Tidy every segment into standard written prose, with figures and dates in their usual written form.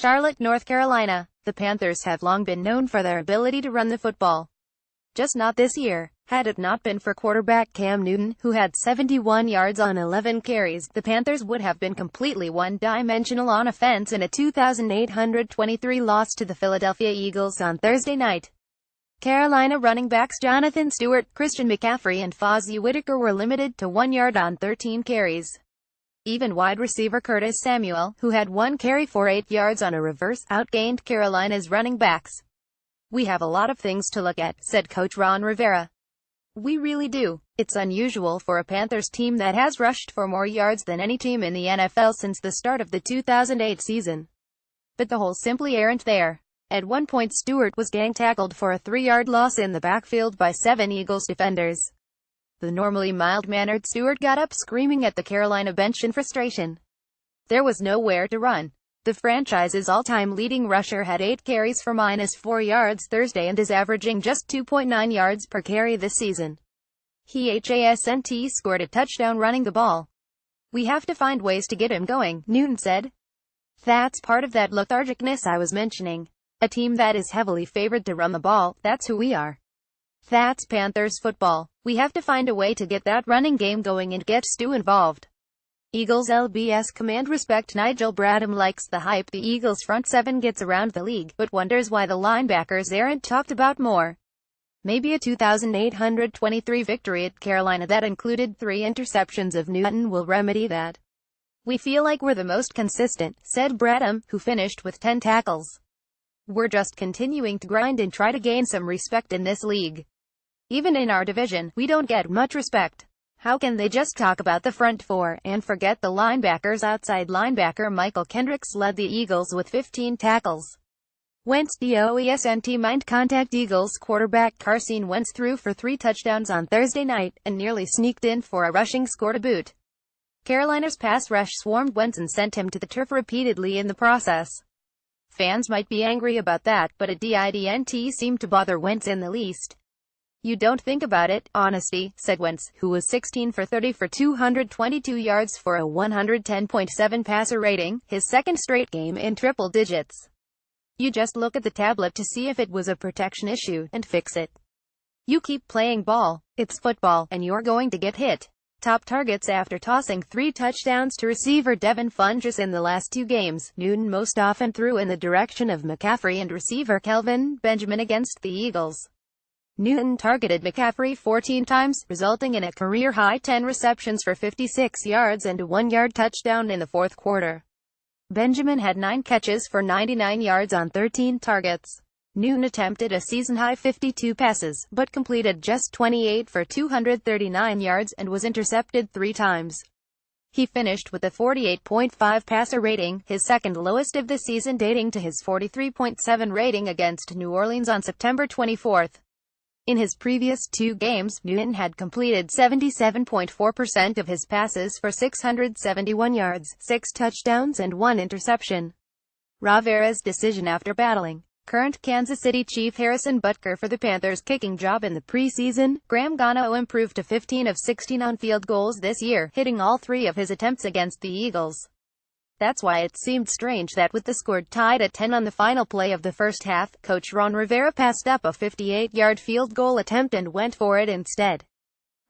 Charlotte, North Carolina. The Panthers have long been known for their ability to run the football. Just not this year. Had it not been for quarterback Cam Newton, who had 71 yards on 11 carries, the Panthers would have been completely one-dimensional on offense in a 2,823 loss to the Philadelphia Eagles on Thursday night. Carolina running backs Jonathan Stewart, Christian McCaffrey and Fozzie Whitaker were limited to 1 yard on 13 carries. Even wide receiver Curtis Samuel, who had 1 carry for 8 yards on a reverse, outgained Carolina's running backs. "We have a lot of things to look at," said Coach Ron Rivera. "We really do. It's unusual for a Panthers team that has rushed for more yards than any team in the NFL since the start of the 2008 season. But the holes simply aren't there." At one point Stewart was gang-tackled for a 3-yard loss in the backfield by 7 Eagles defenders. The normally mild-mannered Stewart got up screaming at the Carolina bench in frustration. There was nowhere to run. The franchise's all-time leading rusher had 8 carries for -4 yards Thursday and is averaging just 2.9 yards per carry this season. He hasn't scored a touchdown running the ball. "We have to find ways to get him going," Newton said. "That's part of that lethargicness I was mentioning. A team that is heavily favored to run the ball, that's who we are. That's Panthers football. We have to find a way to get that running game going and get Stu involved." Eagles LBS command respect Nigel Bradham likes the hype the Eagles front seven gets around the league, but wonders why the linebackers aren't talked about more. Maybe a 2,823 victory at Carolina that included 3 interceptions of Newton will remedy that. "We feel like we're the most consistent," said Bradham, who finished with 10 tackles. "We're just continuing to grind and try to gain some respect in this league. Even in our division, we don't get much respect. How can they just talk about the front 4, and forget the linebackers?" Outside linebacker Michael Kendricks led the Eagles with 15 tackles. Wentz doesn't mind contact. Eagles quarterback Carson Wentz threw for 3 touchdowns on Thursday night, and nearly sneaked in for a rushing score to boot. Carolina's pass rush swarmed Wentz and sent him to the turf repeatedly in the process. Fans might be angry about that, but it didn't seem to bother Wentz in the least. "You don't think about it, honesty," said Wentz, who was 16 for 30 for 222 yards for a 110.7 passer rating, his second straight game in triple digits. "You just look at the tablet to see if it was a protection issue, and fix it. You keep playing ball. It's football, and you're going to get hit." Top targets after tossing 3 touchdowns to receiver Devin Funchess in the last 2 games, Newton most often threw in the direction of McCaffrey and receiver Kelvin Benjamin against the Eagles. Newton targeted McCaffrey 14 times, resulting in a career-high 10 receptions for 56 yards and a 1-yard touchdown in the fourth quarter. Benjamin had 9 catches for 99 yards on 13 targets. Newton attempted a season-high 52 passes, but completed just 28 for 239 yards and was intercepted 3 times. He finished with a 48.5 passer rating, his second lowest of the season, dating to his 43.7 rating against New Orleans on September 24. In his previous 2 games, Newton had completed 77.4% of his passes for 671 yards, 6 touchdowns and 1 interception. Rivera's decision after battling current Kansas City Chief Harrison Butker for the Panthers' kicking job in the preseason. Graham Gano improved to 15 of 16 on field goals this year, hitting all 3 of his attempts against the Eagles. That's why it seemed strange that with the score tied at 10 on the final play of the first half, Coach Ron Rivera passed up a 58-yard field goal attempt and went for it instead.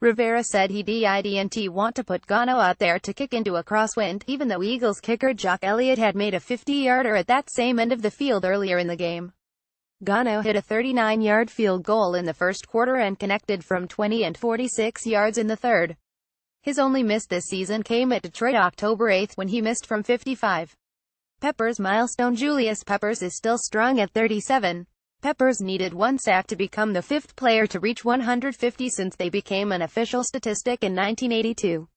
Rivera said he didn't want to put Gano out there to kick into a crosswind, even though Eagles kicker Jock Elliott had made a 50-yarder at that same end of the field earlier in the game. Gano hit a 39-yard field goal in the first quarter and connected from 20 and 46 yards in the third. His only miss this season came at Detroit October 8 when he missed from 55. Peppers milestone. Julius Peppers is still strong at 37. Peppers needed 1 sack to become the 5th player to reach 150 since they became an official statistic in 1982.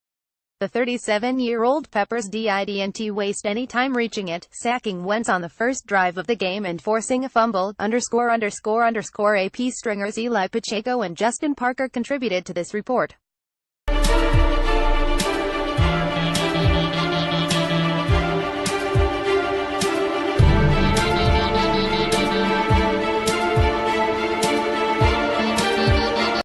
The 37-year-old Peppers didn't waste any time reaching it, sacking Wentz on the first drive of the game and forcing a fumble. AP stringers Eli Pacheco and Justin Parker contributed to this report.